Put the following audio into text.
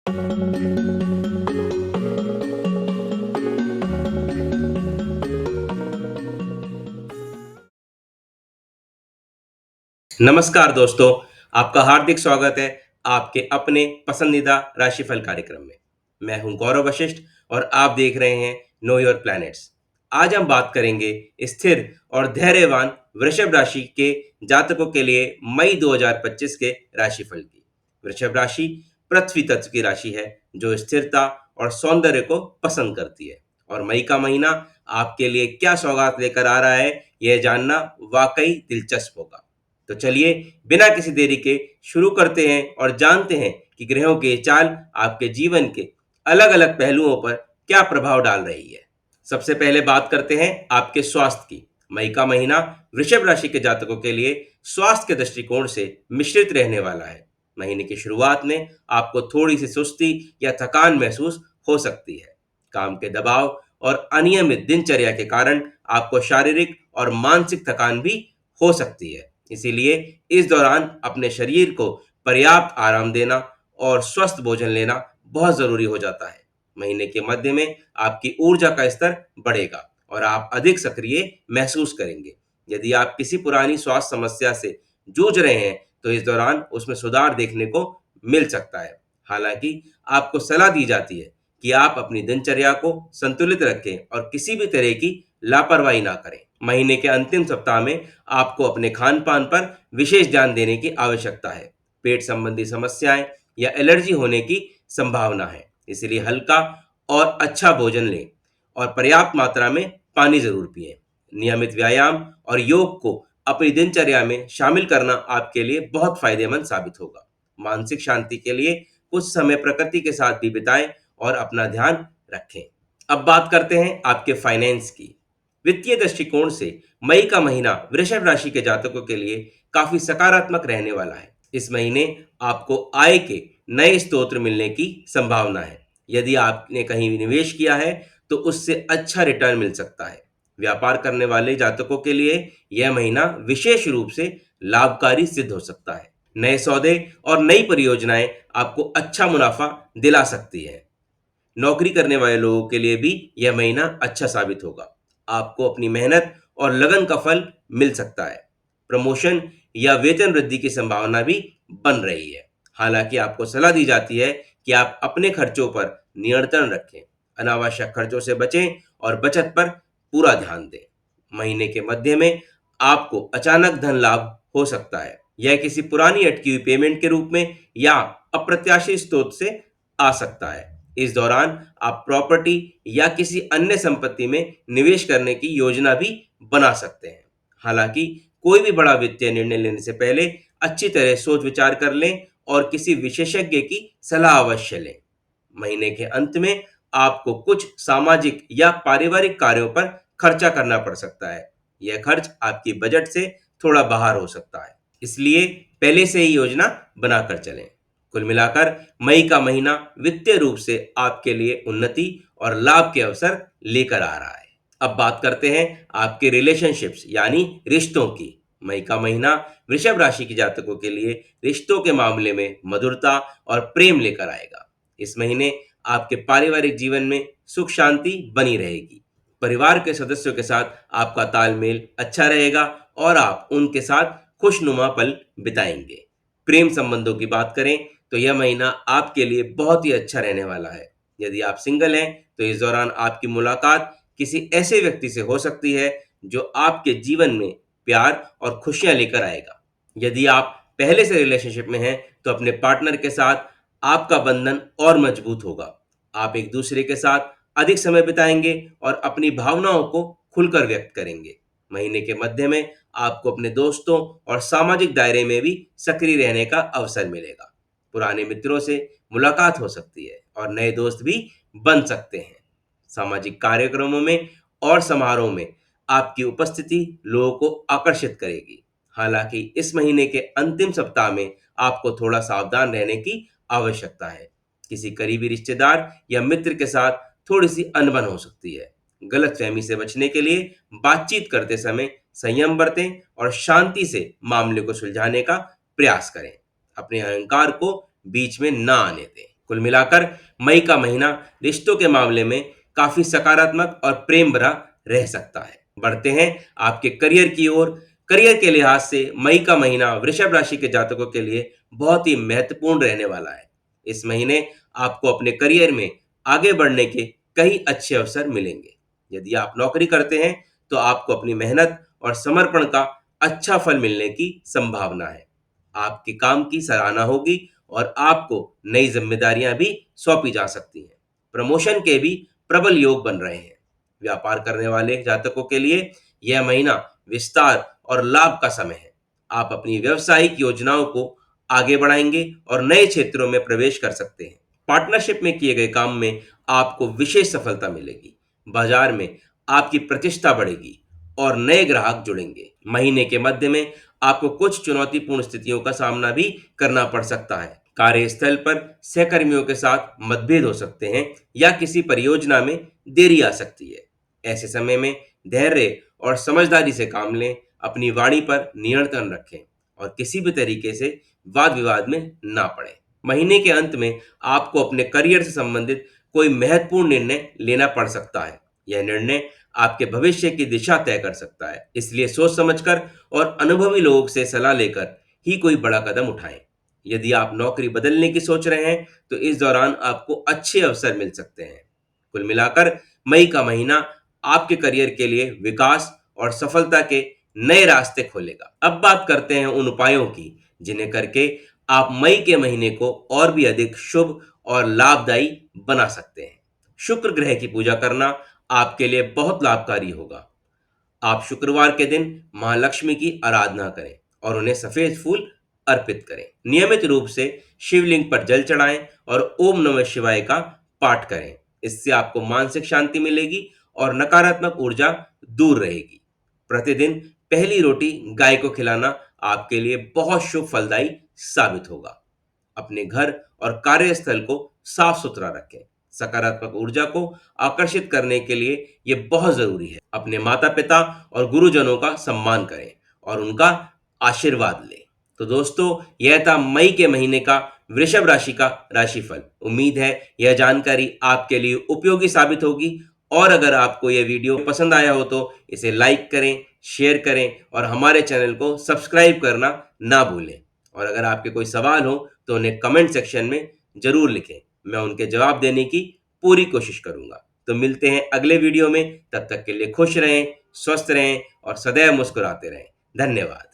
नमस्कार दोस्तों, आपका हार्दिक स्वागत है आपके अपने पसंदीदा राशिफल कार्यक्रम में। मैं हूं गौरव वशिष्ठ और आप देख रहे हैं नो योर प्लैनेट्स। आज हम बात करेंगे स्थिर और धैर्यवान वृषभ राशि के जातकों के लिए मई 2025 के राशिफल की। वृषभ राशि पृथ्वी तत्व की राशि है जो स्थिरता और सौंदर्य को पसंद करती है, और मई का महीना आपके लिए क्या सौगात लेकर आ रहा है, यह जानना वाकई दिलचस्प होगा। तो चलिए बिना किसी देरी के शुरू करते हैं और जानते हैं कि ग्रहों की चाल आपके जीवन के अलग अलग पहलुओं पर क्या प्रभाव डाल रही है। सबसे पहले बात करते हैं आपके स्वास्थ्य की। मई का महीना वृषभ राशि के जातकों के लिए स्वास्थ्य के दृष्टिकोण से मिश्रित रहने वाला है। महीने की शुरुआत में आपको थोड़ी सी सुस्ती या थकान महसूस हो सकती है। काम के दबाव और अनियमित दिनचर्या के कारण आपको शारीरिक और मानसिक थकान भी हो सकती है। इसीलिए इस दौरान अपने शरीर को पर्याप्त आराम देना और स्वस्थ भोजन लेना बहुत जरूरी हो जाता है। महीने के मध्य में आपकी ऊर्जा का स्तर बढ़ेगा और आप अधिक सक्रिय महसूस करेंगे। यदि आप किसी पुरानी स्वास्थ्य समस्या से जूझ रहे हैं तो इस दौरान उसमें सुधार देखने को मिल सकता है। हालांकि आपको सलाह दी जाती है कि आप अपनी दिनचर्या को संतुलित रखें और किसी भी तरह की लापरवाही ना करें। महीने के अंतिम सप्ताह में आपको अपने खान पान पर विशेष ध्यान देने की आवश्यकता है। पेट संबंधी समस्याएं या एलर्जी होने की संभावना है, इसलिए हल्का और अच्छा भोजन लें और पर्याप्त मात्रा में पानी जरूर पिएं। नियमित व्यायाम और योग को अपनी दिनचर्या में शामिल करना आपके लिए बहुत फायदेमंद साबित होगा। मानसिक शांति के लिए कुछ समय प्रकृति के साथ भी बिताएं और अपना ध्यान रखें। अब बात करते हैं आपके फाइनेंस की। वित्तीय दृष्टिकोण से मई का महीना वृषभ राशि के जातकों के लिए काफी सकारात्मक रहने वाला है। इस महीने आपको आय के नए स्रोत मिलने की संभावना है। यदि आपने कहीं निवेश किया है तो उससे अच्छा रिटर्न मिल सकता है। व्यापार करने वाले जातकों के लिए यह महीना विशेष रूप से लाभकारी सिद्ध हो सकता है। नए सौदे और नई परियोजनाएं आपको अच्छा मुनाफा दिला सकती है। नौकरी करने वाले लोगों के लिए भी यह महीना अच्छा साबित होगा। आपको अपनी मेहनत और लगन का फल मिल सकता है। प्रमोशन या वेतन वृद्धि की संभावना भी बन रही है। हालांकि आपको सलाह दी जाती है कि आप अपने खर्चों पर नियंत्रण रखें, अनावश्यक खर्चों से बचें और बचत पर पूरा ध्यान दें। महीने के मध्य में आपको अचानक धन लाभ हो सकता है। यह किसी पुरानी अटकी हुई पेमेंट के रूप में या अप्रत्याशित स्रोत से आ सकता है। इस दौरान आप प्रॉपर्टी या किसी अन्य संपत्ति में निवेश करने की योजना भी बना सकते हैं। हालांकि कोई भी बड़ा वित्तीय निर्णय लेने से पहले अच्छी तरह सोच विचार कर लें और किसी विशेषज्ञ की सलाह अवश्य लें। महीने के अंत में आपको कुछ सामाजिक या पारिवारिक कार्यों पर खर्चा करना पड़ सकता है। यह खर्च आपकी बजट से थोड़ा बाहर हो सकता है, इसलिए पहले से ही योजना बनाकर चलें। कुल मिलाकर मई का महीना वित्तीय रूप से आपके लिए उन्नति और लाभ के अवसर लेकर आ रहा है। अब बात करते हैं आपके रिलेशनशिप्स यानी रिश्तों की। मई का महीना वृषभ राशि के जातकों के लिए रिश्तों के मामले में मधुरता और प्रेम लेकर आएगा। इस महीने आपके पारिवारिक जीवन में सुख शांति बनी रहेगी। परिवार के सदस्यों के साथ आपका तालमेल अच्छा रहेगा और आप उनके साथ खुशनुमा पल बिताएंगे। प्रेम संबंधों की बात करें तो यह महीना आपके लिए बहुत ही अच्छा रहने वाला है। यदि आप सिंगल हैं तो इस दौरान आपकी मुलाकात किसी ऐसे व्यक्ति से हो सकती है जो आपके जीवन में प्यार और खुशियां लेकर आएगा। यदि आप पहले से रिलेशनशिप में हैं तो अपने पार्टनर के साथ आपका बंधन और मजबूत होगा। आप एक दूसरे के साथ अधिक समय बिताएंगे और अपनी भावनाओं को खुलकर व्यक्त करेंगे। महीने के मध्य में आपको अपने दोस्तों और सामाजिक दायरे में भी सक्रिय रहने का अवसर मिलेगा। पुराने मित्रों से मुलाकात हो सकती है और नए दोस्त भी बन सकते हैं। सामाजिक कार्यक्रमों में और समारोह में आपकी उपस्थिति लोगों को आकर्षित करेगी। हालांकि इस महीने के अंतिम सप्ताह में आपको थोड़ा सावधान रहने की आवश्यकता है। किसी करीबी रिश्तेदार या मित्र के साथ थोड़ी सी अनबन हो सकती है। गलतफहमी से बचने के लिए बातचीत करते समय संयम बरतें और शांति से मामले को सुलझाने का प्रयास करें। अपने अहंकार को बीच में ना आने दें। कुल मिलाकर मई का महीना रिश्तों के मामले में काफी सकारात्मक और प्रेम भरा रह सकता है। बढ़ते हैं आपके करियर की ओर। करियर के लिहाज से मई का महीना वृषभ राशि के जातकों के लिए बहुत ही महत्वपूर्ण रहने वाला है। इस महीने आपको अपने करियर में आगे बढ़ने के कई अच्छे अवसर मिलेंगे। यदि आप नौकरी करते हैं तो आपको अपनी मेहनत और समर्पण का अच्छा फल मिलने की संभावना है। आपके काम की सराहना होगी और आपको नई जिम्मेदारियां भी सौंपी जा सकती हैं। प्रमोशन के भी प्रबल योग बन रहे हैं। व्यापार करने वाले जातकों के लिए यह महीना विस्तार और लाभ का समय है। आप अपनी व्यावसायिक योजनाओं को आगे बढ़ाएंगे और नए क्षेत्रों में प्रवेश कर सकते हैं। पार्टनरशिप में किए गए काम में आपको विशेष सफलता मिलेगी। बाजार में आपकी प्रतिष्ठा बढ़ेगी और नए ग्राहक जुड़ेंगे। महीने के मध्य में आपको कुछ चुनौतीपूर्ण स्थितियों का सामना भी करना पड़ सकता है। कार्यस्थल पर सहकर्मियों के साथ मतभेद हो सकते हैं या किसी परियोजना में देरी आ सकती है। ऐसे समय में धैर्य और समझदारी से काम लें। अपनी वाणी पर नियंत्रण रखें और किसी भी तरीके से वाद विवाद में ना पड़े। महीने के अंत में आपको अपने करियर से संबंधित कोई महत्वपूर्ण निर्णय लेना पड़ सकता है। यह निर्णय आपके भविष्य की दिशा तय कर सकता है, इसलिए सोच समझकर और अनुभवी लोगों से सलाह लेकर ही कोई बड़ा कदम उठाएं। यदि आप नौकरी बदलने की सोच रहे हैं तो इस दौरान आपको अच्छे अवसर मिल सकते हैं। कुल मिलाकर मई का महीना आपके करियर के लिए विकास और सफलता के नए रास्ते खोलेगा। अब बात करते हैं उन उपायों की जिन्हें करके आप मई के महीने को और भी अधिक शुभ और लाभदायी बना सकते हैं। शुक्र ग्रह की पूजा करना आपके लिए बहुत लाभकारी होगा। आप शुक्रवार के दिन मां लक्ष्मी की आराधना करें और उन्हें सफेद फूल अर्पित करें। नियमित रूप से शिवलिंग पर जल चढ़ाएं और ओम नमः शिवाय का पाठ करें। इससे आपको मानसिक शांति मिलेगी और नकारात्मक ऊर्जा दूर रहेगी। प्रतिदिन पहली रोटी गाय को खिलाना आपके लिए बहुत शुभ फलदायी साबित होगा। अपने घर और कार्यस्थल को साफ सुथरा रखें। सकारात्मक ऊर्जा को आकर्षित करने के लिए यह बहुत जरूरी है। अपने माता पिता और गुरुजनों का सम्मान करें और उनका आशीर्वाद लें। तो दोस्तों, यह था मई के महीने का वृषभ राशि का राशिफल। उम्मीद है यह जानकारी आपके लिए उपयोगी साबित होगी। और अगर आपको यह वीडियो पसंद आया हो तो इसे लाइक करें, शेयर करें और हमारे चैनल को सब्सक्राइब करना ना भूलें। और अगर आपके कोई सवाल हो तो उन्हें कमेंट सेक्शन में जरूर लिखें। मैं उनके जवाब देने की पूरी कोशिश करूंगा। तो मिलते हैं अगले वीडियो में। तब तक के लिए खुश रहें, स्वस्थ रहें और सदैव मुस्कुराते रहें। धन्यवाद।